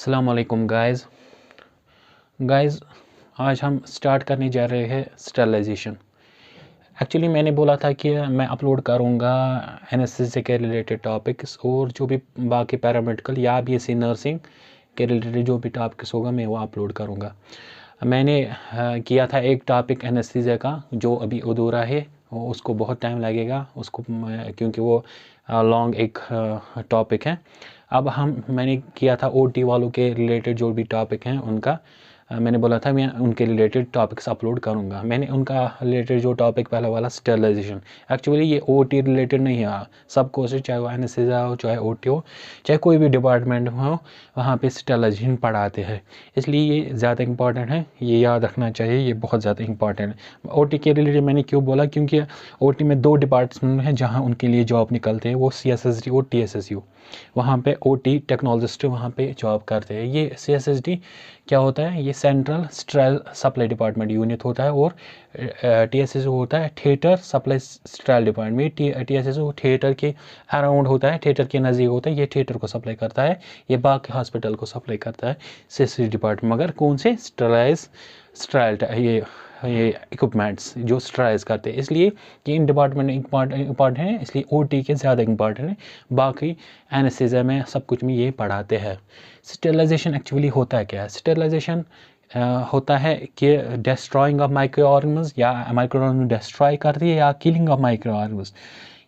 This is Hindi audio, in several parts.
अस्सलाम वालेकुम गाइस आज हम स्टार्ट करने जा रहे हैं स्टरलाइजेशन। एक्चुअली मैंने बोला था कि मैं अपलोड करूँगा एनेस्थीसिया के रिलेटेड टॉपिक्स और जो भी बाकी पैरामेडिकल या बीएससी नर्सिंग के रिलेटेड जो भी टॉपिक्स होगा मैं वो अपलोड करूँगा। मैंने किया था एक टॉपिक एनेस्थीसिया का जो अभी अधूरा है, उसको बहुत टाइम लगेगा उसको क्योंकि वो लॉन्ग एक टॉपिक है। अब मैंने किया था ओटी वालों के रिलेटेड जो भी टॉपिक हैं उनका मैंने बोला था मैं उनके रिलेटेड टॉपिक्स अपलोड करूंगा। मैंने उनका रिलेटेड जो टॉपिक पहला वाला स्टरलाइजेशन, एक्चुअली ये ओटी रिलेटेड नहीं है, सब कोर्सेज चाहे वो एनेस्थीसिया हो चाहे ओटी हो चाहे कोई भी डिपार्टमेंट हो वहाँ पे स्टरलाइजेशन पढ़ाते हैं, इसलिए ये ज़्यादा इंपॉर्टेंट है, ये याद रखना चाहिए, ये बहुत ज़्यादा इंपॉर्टेंट है। ओटी के रिलेटेड मैंने क्यों बोला, क्योंकि ओटी में 2 डिपार्टमेंट हैं जहाँ उनके लिए जॉब निकलते हैं, वो CSSD और TSSU। वहाँ पे ओटी टेक्नोलॉजिस्ट वहाँ पे जॉब करते हैं। ये CSSD क्या होता है, ये central sterile supply department unit होता है और TSSU होता है theatre supply sterile department. TSSU theatre के अराउंड होता है, थिएटर के नज़दीक होता है, ये थिएटर को सप्लाई करता है, ये बाकी हॉस्पिटल को सप्लाई करता है CSSD डिपार्टमेंट। मगर कौन से स्टेराइल ये इक्विपमेंट्स जो स्टराइज करते हैं, इसलिए ये इन डिपार्टमेंट इंपॉर्टेंट है, इसलिए ओटी के ज़्यादा इंपॉर्टेंट है। बाकी एनेस्थीसिया में सब कुछ में ये पढ़ाते हैं। स्टेरिलाइजेशन एक्चुअली होता है क्या है? स्टेरिलाइजेशन होता है कि डिस्ट्रॉइंग ऑफ माइक्रो ऑर्गेनिज्म, या माइक्रो ऑर्गेनिज्म डिस्ट्रॉय करती है या किलिंग ऑफ माइक्रो ऑर्गेनिज्म।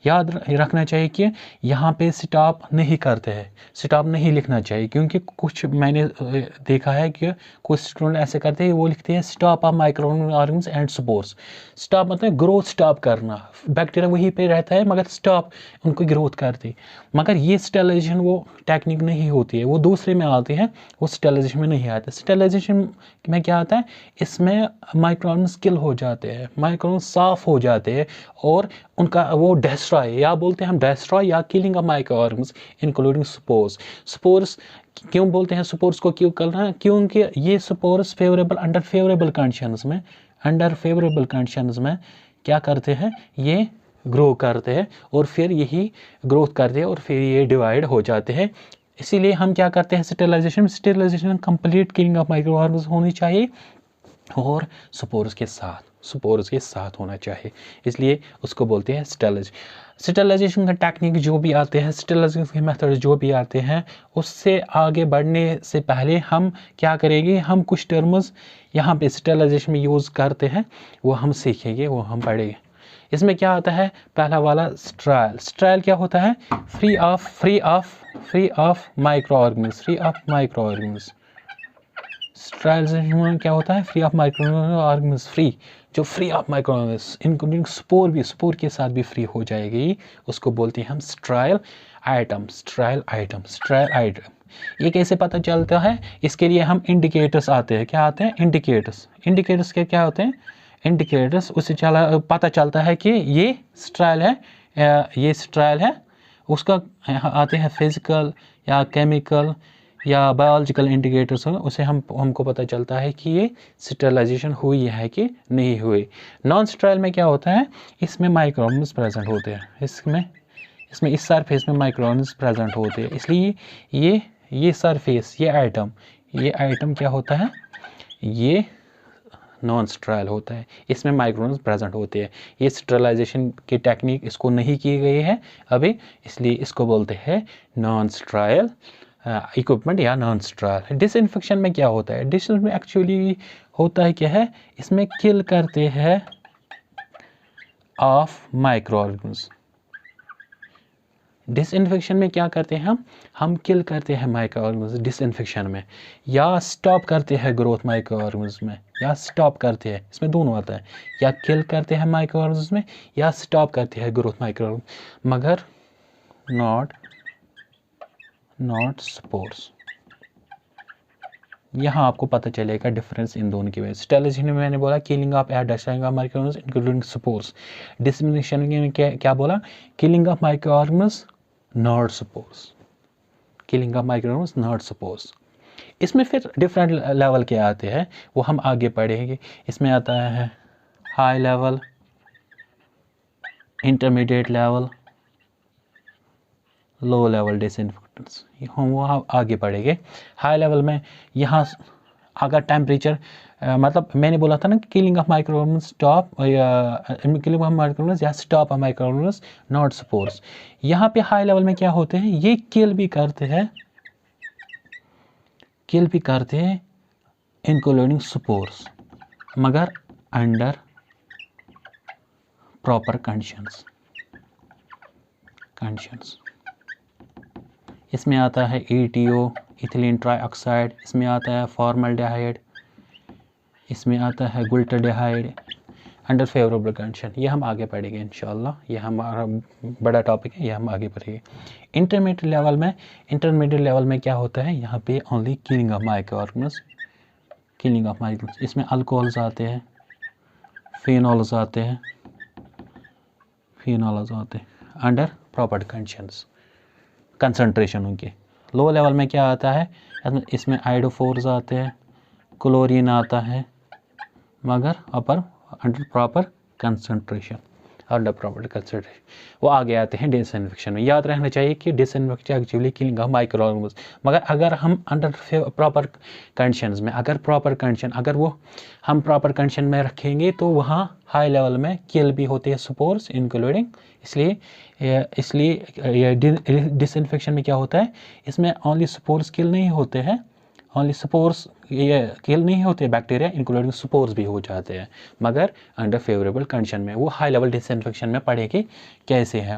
याद रखना चाहिए कि यहाँ पे स्टॉप नहीं करते हैं, स्टॉप नहीं लिखना चाहिए, क्योंकि कुछ मैंने देखा है कि कुछ स्टूडेंट ऐसे करते हैं, वो लिखते हैं stop of micro organism and spores. Stop मतलब ग्रोथ स्टॉप करना, बैक्टीरिया वहीं पे रहता है मगर स्टॉप उनको ग्रोथ करती। मगर ये स्टेरिलाइजेशन वो टेक्निक नहीं होती है, वो दूसरे में आती है, वो स्टेरिलाइजेशन में नहीं आता। स्टेरिलाइजेशन में क्या आता है, इसमें माइक्रोऑर्गेनिज्म किल हो जाते हैं, माइक्रोऑर्गेनिज्म साफ हो जाते हैं और उनका वो डिस्ट्रॉय, या बोलते हैं हम डिस्ट्रॉय या killing of micro organism including spores. Spores क्यों बोलते हैं, स्पोर्स को क्यों करना है, क्योंकि ये स्पोर्स अंडर फेवरेबल कंडीशंस में क्या करते हैं, ये ग्रो करते हैं और फिर यही ग्रोथ करते हैं और फिर ये डिवाइड हो जाते हैं। इसीलिए हम क्या करते हैं, sterilization complete killing of micro organism होनी चाहिए और स्पोर्स के साथ होना चाहिए, इसलिए उसको बोलते हैं स्टेरिलाइजेशन का टेक्निक जो भी आते हैं, स्टेरिलाइजेशन के मेथड जो भी आते हैं, उससे आगे बढ़ने से पहले हम क्या करेंगे, हम कुछ टर्म्स यहाँ पे स्टेरिलाइजेशन में यूज़ करते हैं वो हम सीखेंगे, वो हम पढ़ेंगे। इसमें क्या आता है, पहला वाला स्टेराइल क्या होता है, free of micro organism. Sterilization क्या होता है, free of micro organism, free of micro organism including spore के साथ भी फ्री हो जाएगी, उसको बोलते हैं हम स्टेराइल आइटम। ये कैसे पता चलता है, इसके लिए हम इंडिकेटर्स आते हैं, क्या आते हैं, इंडिकेटर्स के क्या होते हैं, इंडिकेटर्स उससे पता चलता है कि ये स्टेराइल है, उसका आते हैं फिजिकल या केमिकल या बायोलॉजिकल इंडिकेटर्स, उसे हमको पता चलता है कि ये स्टेरिलाइजेशन हुई है कि नहीं हुई। नॉन स्टेराइल में क्या होता है, इसमें माइक्रोऑर्गेनिज्म प्रेजेंट होते हैं, इसमें इस सरफेस में माइक्रोऑर्गेनिज्म प्रेजेंट होते हैं, इसलिए ये सरफेस, ये आइटम क्या होता है, ये नॉन स्टेराइल होता है, इसमें माइक्रोऑर्गेनिज्म प्रेजेंट होते हैं। ये स्टेरिलाइजेशन की टेक्निक इसको नहीं की गई है अभी, इसलिए इसको बोलते हैं नॉन स्टेराइल इक्विपमेंट या नॉन स्टेराइल। डिसइंफेक्शन में क्या होता है, डिसइंफेक्शन एक्चुअली होता है क्या है, इसमें किल करते हैं ऑफ माइक्रो ऑर्गेनिज्म। डिसइंफेक्शन में क्या करते हैं, हम किल करते हैं माइक्रो ऑर्गेनिज्म डिसइंफेक्शन में, या स्टॉप करते हैं ग्रोथ माइक्रो ऑर्गेनिज्म में, या स्टॉप करते हैं, इसमें दोनों आता है, या किल करते हैं माइक्रो ऑर्गेनिज्म में या स्टॉप करते हैं ग्रोथ माइक्रो ऑर्गेनिज्म, मगर नॉट स्पोर्स। यहाँ आपको पता चलेगा डिफरेंस इन दोनों की वजह से। स्टेरिलाइजेशन में मैंने बोला किलिंग ऑफ या destroying of micro organism including spores. Disinfection में क्या बोला, killing of micro organism not spores, killing of micro organism not spores. इसमें फिर डिफरेंट लेवल के आते हैं, वो हम आगे पढ़ेंगे। इसमें आता है high level, intermediate level, low level disinfectants, हम वहाँ आगे बढ़ेंगे। हाई लेवल में यहाँ अगर टेम्परेचर मतलब मैंने बोला था ना कि killing of microorganism stop killing of microorganism या stop of microorganism not spores. यहाँ पे हाई लेवल में क्या होते हैं, ये किल भी करते हैं इंक्लूडिंग स्पोर्स, मगर अंडर प्रॉपर कंडीशंस। इसमें आता है ETO इथिलीन ट्राइऑक्साइड, इसमें आता है फॉर्मल्डिहाइड, इसमें आता है गुल्टाल्डिहाइड अंडर फेवरेबल कंडीशन। ये हम आगे पढ़ेंगे इंशाल्लाह, ये हमारा बड़ा टॉपिक है, ये हम आगे पढ़ेंगे। इंटरमीडिएट लेवल में क्या होता है, यहाँ पे ओनली किलिंग ऑफ माइक्रोऑर्गेनिज्म, इसमें अल्कोहल्स आते हैं, फिनॉल्स आते हैं अंडर प्रॉपर कंडीशंस, कंसंट्रेशन उनके। लो लेवल में क्या आता है, इसमें आइडोफोर्स आते हैं, क्लोरीन आता है, मगर अपर अंडर प्रॉपर कंसंट्रेशन, वो आगे आते हैं डिसइंफेक्शन में। याद रहना चाहिए कि disinfection actually killing of microorganism, मगर अगर हम अंडर प्रॉपर कंडीशंस में, अगर वो हम प्रॉपर कंडीशन में रखेंगे तो वहाँ हाई लेवल में किल भी होते हैं स्पोर्स इंक्लूडिंग। इसलिए डिसइंफेक्शन में क्या होता है, इसमें ओनली स्पोर्स किल नहीं होते हैं, बैक्टीरिया इंक्लूडिंग स्पोर्स भी हो जाते हैं, मगर अंडर फेवरेबल कंडीशन में। वो हाई लेवल डिसइंफेक्शन में पढ़ेंगे कैसे है,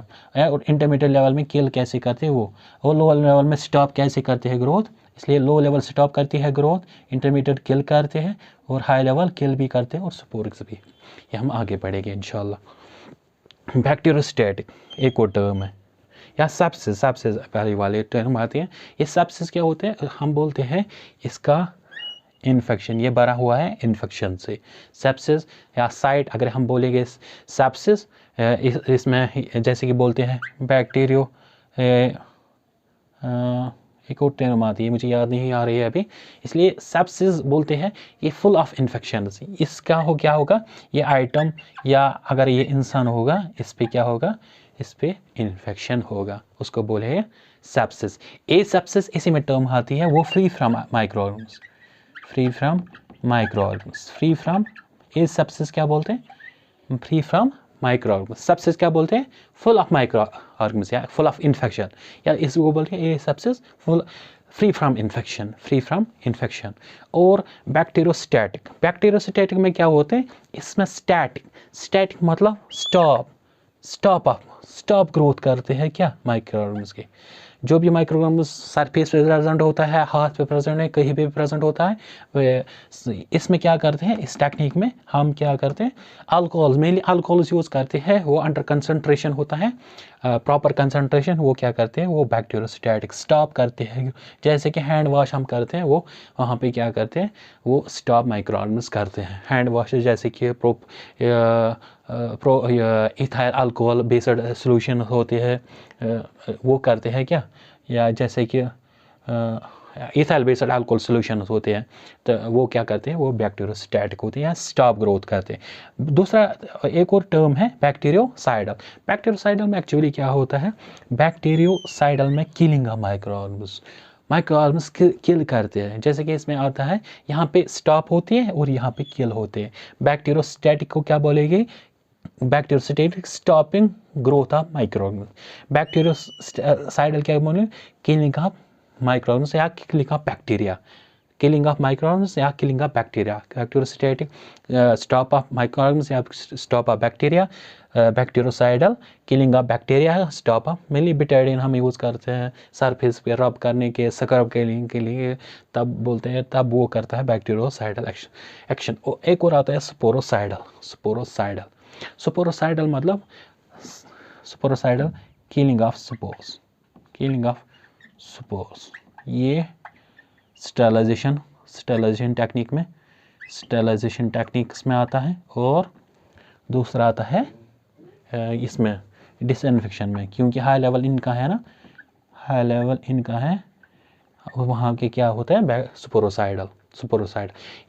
और इंटरमीडिएट लेवल में किल कैसे करते हैं वो, और लो लेवल में स्टॉप कैसे करते हैं ग्रोथ। इसलिए लो लेवल स्टॉप करती है ग्रोथ, इंटरमीडिएट किल करते हैं, और हाई लेवल किल भी करते हैं और स्पोर्स भी। ये हम आगे पढ़ेंगे इंशाल्लाह। बैक्टीरियोस्टैटिक एक और टर्म है, या सेप्सिस पहले वाले टर्म आते हैं। ये सेप्सिस क्या होते हैं, हम बोलते हैं इसका इन्फेक्शन, ये भरा हुआ है इन्फेक्शन से। सेप्सिस या साइट, अगर हम बोलेंगे सेप्सिस, इसमें जैसे कि बोलते हैं बैक्टीरियो, एक और टर्म आती है, मुझे याद नहीं आ रही है अभी, इसलिए सेप्सिस बोलते हैं। ये फुल ऑफ इन्फेक्शन, इसका क्या होगा, ये आइटम या अगर ये इंसान होगा, इस पे क्या होगा, इस पे इन्फेक्शन होगा, उसको बोले सेप्सिस। ए सेप्सिस इसी में टर्म आती है, वो free from microorganism, A sepsis क्या बोलते हैं, फ्री फ्रॉम माइक्रोऑर्गेनिज्म। सेप्सिस क्या बोलते हैं, फुल ऑफ माइक्रोऑर्गेनिज्म या फुल ऑफ इन्फेक्शन, या इसको बोलते हैं ए सेप्सिस फ्री फ्रॉम इन्फेक्शन। और बैक्टीरियोस्टैटिक में क्या होते हैं, इसमें स्टैटिक मतलब स्टॉप ग्रोथ करते हैं क्या, माइक्रोऑर्गेनिज्म के। जो भी माइक्रोऑर्गेनिज्म सरफेस पे प्रेजेंट होता है, हाथ पे प्रेजेंट है, कहीं पे भी प्रेजेंट होता है, इसमें क्या करते हैं, इस टेक्निक में हम क्या करते हैं, मेनली अल्कोहल्स यूज़ करते हैं। वो अंडर कंसंट्रेशन होता है, प्रॉपर कंसंट्रेशन, वो क्या करते हैं, वो बैक्टीरियोस्टैटिक स्टॉप करते हैं। जैसे कि हैंड वॉश हम करते हैं, वो वहाँ पे क्या करते हैं, वो स्टॉप माइक्रोऑर्गेनिज्म करते हैं। हैंड वॉश जैसे कि इथाइल अल्कोहल बेस्ड सॉल्यूशन होते हैं, वो करते हैं क्या, या जैसे कि इथाइल बेस्ड अल्कोहल सॉल्यूशन होते हैं, तो वो क्या करते हैं, वो बैक्टीरियोस्टैटिक होते हैं या स्टॉप ग्रोथ करते हैं। दूसरा एक और टर्म है बैक्टीरियोसाइडल में एक्चुअली क्या होता है, बैक्टीरियोसाइडल में किलिंग ऑफ माइक्रोऑर्गेनिज्म किल करते हैं। जैसे कि इसमें आता है, यहाँ पे स्टॉप होती है और यहाँ पे किल होते हैं। बैक्टीरियोस्टैटिक को क्या बोलेगी, bacteriostatic stopping growth of microorganism. Bactericidal क्या बोलेंगे, किलिंग ऑफ माइक्रोऑर्गेनिज्म या killing of bacteria, bacteriostatic stop of microorganism या stop of bacteria, bactericidal killing of bacteria, stop of mainly Betadine हम यूज़ करते हैं सरफेस पे रब करने के, स्क्रब के लिए, तब बोलते हैं, तब वो करता है बैक्टीरियोसाइडल एक्शन। एक और आता है स्पोरोसाइडल मतलब किलिंग ऑफ स्पोर्स। ये स्टेरिलाइजेशन टेक्निक्स में आता है, और दूसरा आता है इसमें डिसइंफेक्शन में, क्योंकि हाई लेवल इनका है, वहाँ के क्या होता है, स्पोरोसाइडल।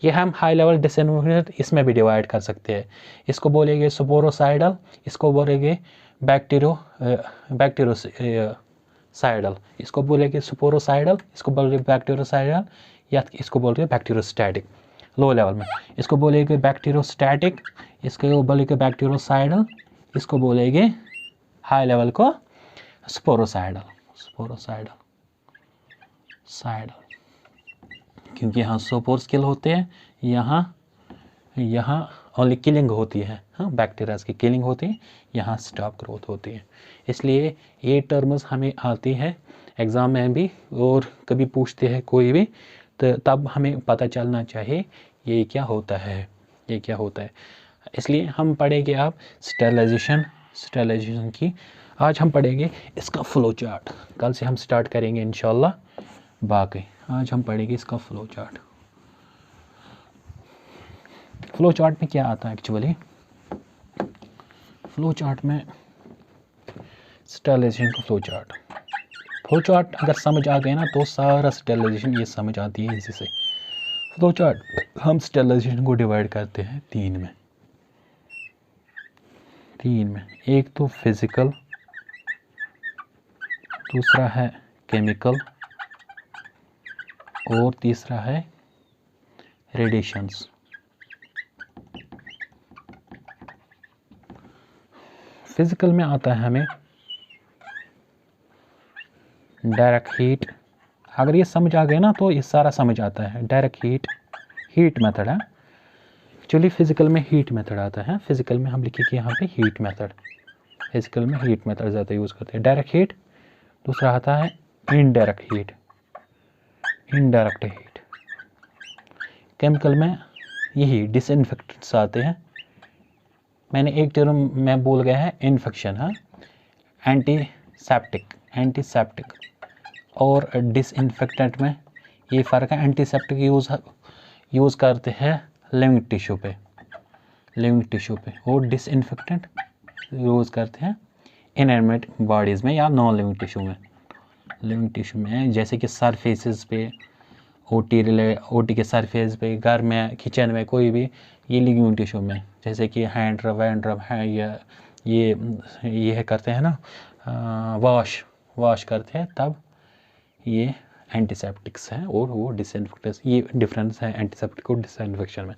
ये हम हाई लेवल डिसइंफेक्शन इसमें भी डिवाइड कर सकते हैं। इसको बोलेंगे स्पोरोसाइडल, इसको बोलेंगे साइडल, इसको बोलेंगे स्पोरोसाइडल, इसको बोलेंगे बैक्टीरियोसाइडल, या इसको बोलते हैं बैक्टीरियोस्टैटिक। लो लेवल में इसको बोलेंगे बैक्टीरियोस्टैटिक, इसको बोलेंगे बैक्टीरियोसाइडल, इसको बोलेंगे हाई लेवल को स्पोरोसाइडल, स्पोरोसाइडल साइडल, क्योंकि यहाँ स्पोर्स किल होते हैं, यहाँ ओनली किलिंग होती है, हाँ बैक्टीरियाज की किलिंग होती है, यहाँ स्टॉप ग्रोथ होती है। इसलिए ये टर्म्स हमें आती है एग्ज़ाम में भी, और कभी पूछते हैं कोई भी, तो तब हमें पता चलना चाहिए ये क्या होता है, ये क्या होता है। इसलिए हम पढ़ेंगे अब स्टेरिलाइजेशन की। आज हम पढ़ेंगे इसका फ्लो चार्ट, कल से हम स्टार्ट करेंगे इंशाल्लाह बाकी। आज हम पढ़ेंगे इसका फ्लो चार्ट। फ्लो चार्ट में क्या आता है एक्चुअली, फ्लो चार्ट में स्टेरिलाइजेशन का फ्लो चार्ट अगर समझ आ गए ना तो सारा स्टेरिलाइजेशन ये समझ आती है इसी से। फ्लो चार्ट हम स्टेरिलाइजेशन को डिवाइड करते हैं तीन में, एक तो फिजिकल, दूसरा है केमिकल, और तीसरा है रेडिएशंस। फिजिकल में आता है हमें डायरेक्ट हीट, अगर ये समझ आ गया ना तो ये सारा समझ आता है। डायरेक्ट हीट मेथड है एक्चुअली, फिजिकल में हीट मेथड आता है। फिजिकल में हम लिखेंगे यहाँ पे हीट मेथड, फिजिकल में हीट मेथड ज़्यादा यूज़ करते हैं, डायरेक्ट हीट। दूसरा आता है इनडायरेक्ट हीट, केमिकल में यही डिसइंफेक्टेंट्स आते हैं। मैंने एक टर्म मैं बोल गया है इन्फेक्शन, हाँ एंटीसेप्टिक और डिसइंफेक्टेंट में ये फ़र्क है। एंटीसेप्टिक यूज़ करते हैं लिविंग टिश्यू पे, और डिसइंफेक्टेंट यूज़ करते हैं इनएनिमेट बॉडीज़ में या नॉन लिविंग टिश्यू में, जैसे कि सरफेसेस पे, ओटी के सरफेस पे, घर में, किचन में, कोई भी ये लिविंग टिश्यू में, जैसे कि हैंड रब है, या ये करते हैं ना, वॉश करते हैं, तब ये एंटीसेप्टिक्स हैं, और वो डिसइंफेक्टेंट्स। ये डिफरेंस है एंटीसेप्टिक और डिसइंफेक्शन में।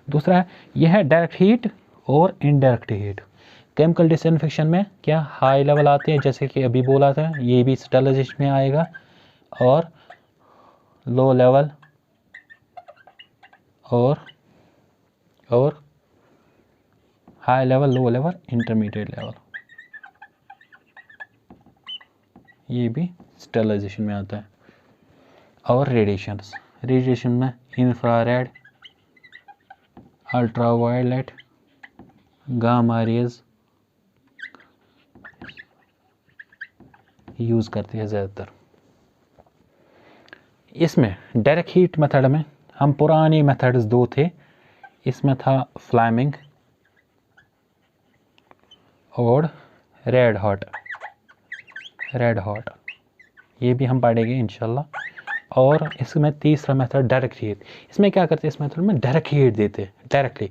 दूसरा है यह है डायरेक्ट हीट और इनडायरेक्ट हीट। केमिकल डिसइंफेक्शन में क्या हाई लेवल आते हैं, जैसे कि अभी बोला था, ये भी स्टेरिलाइजेशन में आएगा, और लो लेवल और high level, low level, intermediate level, ये भी स्टेरिलाइजेशन में आता है। और रेडिएशन में infrared, ultraviolet, gamma rays use करते हैं ज़्यादातर। इसमें डायरेक्ट हीट मेथड में हम पुराने मेथड्स दो थे, इसमें था फ्लैमिंग और रेड हॉट, ये भी हम पढ़ेंगे इंशाल्लाह। और इसमें तीसरा मेथड डायरेक्ट हीट। इसमें क्या करते हैं, इस मेथड में डायरेक्ट हीट देते हैं, डायरेक्टली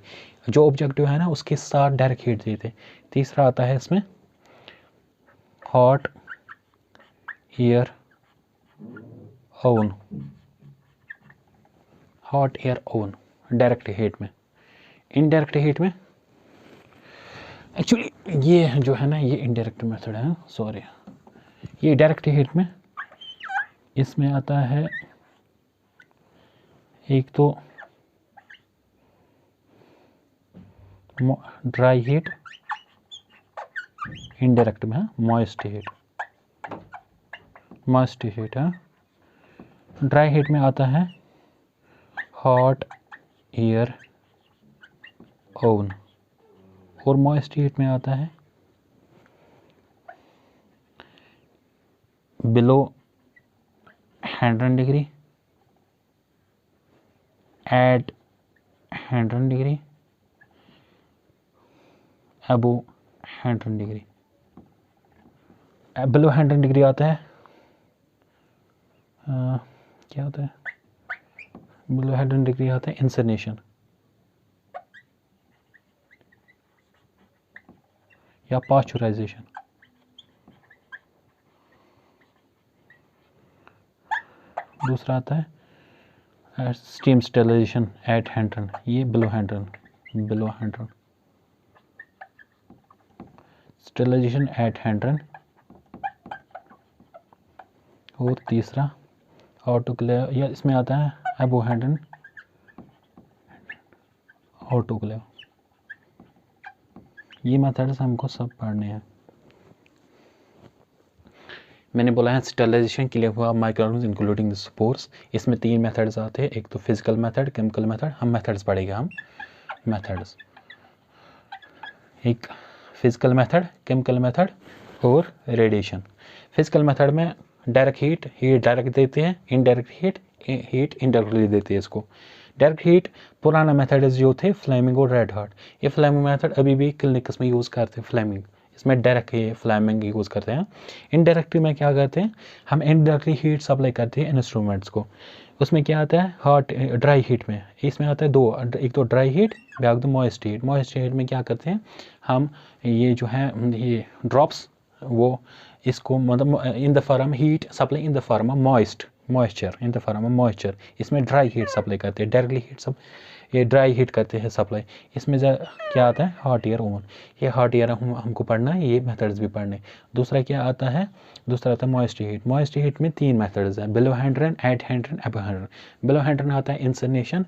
जो ऑब्जेक्टिव है ना उसके साथ डायरेक्ट हीट देते हैं। तीसरा आता है इसमें hot air oven, direct heat में। इनडायरेक्ट हीट में एक्चुअली ये जो है ना, ये इनडायरेक्ट मेथड है, सॉरी, ये डायरेक्ट हीट में इसमें आता है एक तो ड्राई हीट, इनडायरेक्ट में मॉइस्ट हीट है। ड्राई हीट में आता है हॉट एयर ओवन, और मॉइस्ट हीट में आता है बिलो 100 डिग्री, एट 100 डिग्री, अबो 100 डिग्री। बिलो 100 डिग्री आता है क्या होता है, बिलो 100 डिग्री आता है इंसनेशन या पास्चुराइजेशन। दूसरा आता है steam sterilisation at hundred, ये below hundred sterilisation at hundred. और तीसरा ऑटोक्लेव, या इसमें आता है अबो हैंड रन ऑटोक्लेव। ये मेथड्स हमको सब पढ़ने हैं। मैंने बोला है स्टेरिलाइजेशन के लिए हुआ माइक्रोऑर्गेनिज्म इंक्लूडिंग द स्पोर्स। इसमें 3 मेथड्स आते हैं, एक तो फिजिकल मेथड, केमिकल मेथड। हम मेथड्स पढ़ेंगे, हम मेथड्स, एक फिजिकल मेथड, केमिकल मेथड और रेडिएशन। फिजिकल मेथड में डायरेक्ट हीट डायरेक्ट देते हैं, इनडायरेक्ट हीट इनडायरेक्टली देते हैं इसको। डायरेक्ट हीट पुराना मेथड जो थे फ्लेमिंग और रेड हॉट, ये फ्लेमिंग मेथड अभी भी क्लिनिक्स में यूज़ करते हैं फ्लेमिंग, इसमें डायरेक्ट ये फ्लेमिंग यूज़ करते हैं। इनडायरेक्टली में क्या करते हैं, हम इनडायरेक्टली हीट सप्लाई करते हैं इंस्ट्रूमेंट्स को। उसमें क्या आता है हॉट ड्राई हीट में, इसमें आता है 2, एक तो ड्राई हीट, बैक तो मॉइस्ट हीट। मॉइस्ट हीट में क्या करते हैं हम, ये जो है ये ड्रॉप्स, वो इसको मतलब in the form heat supply in the form of moisture, in the form of moisture. इसमें ड्राई हीट सप्लाई करते हैं, डायरेक्टली हीट सब ये ड्राई हीट करते हैं सप्लाई। इसमें क्या आता है हॉट एयर ओवन, ये हॉट एयर हमको पढ़ना है, ये मेथड्स भी पढ़ने। दूसरा क्या आता है, दूसरा आता है मॉइस्ट हीट। मॉइस्ट हीट में 3 मेथड्स हैं, below hand run, eight hand run, above hand run. Below hand run आता है इंसनेशन,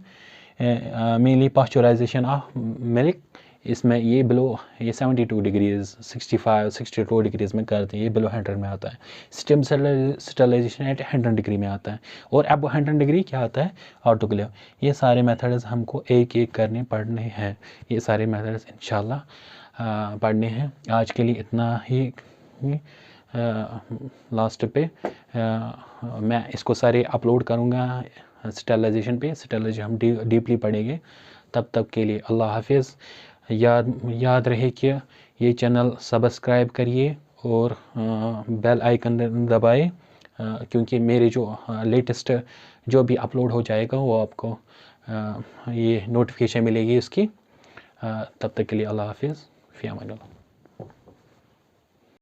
मेनली पास्चराइजेशन ऑफ मिल्क। इसमें ये बिलो ये 72 डिग्रीज 62 डिग्रीज में करते हैं, ये बिलो 100 में आता है। स्टीम स्टेरिलाइजेशन एट 100 डिग्री में आता है। और अब 100 डिग्री क्या आता है ऑटोक्लेव। ये सारे मेथड्स हमको एक एक करने पढ़ने हैं, ये सारे मेथड्स इंशाल्लाह पढ़ने हैं। आज के लिए इतना ही। लास्ट पे मैं इसको सारे अपलोड करूँगा स्टेरिलाइजेशन पे, स्टेरिलाइजेशन हम डीपली पढ़ेंगे। तब तक के लिए अल्लाह हाफिज़। याद रहे कि ये चैनल सब्सक्राइब करिए और बेल आइकन दबाएं, क्योंकि मेरे जो लेटेस्ट जो भी अपलोड हो जाएगा वो आपको ये नोटिफिकेशन मिलेगी इसकी। तब तक के लिए अल्लाह हाफिज़, फ़ी अमान अल्लाह।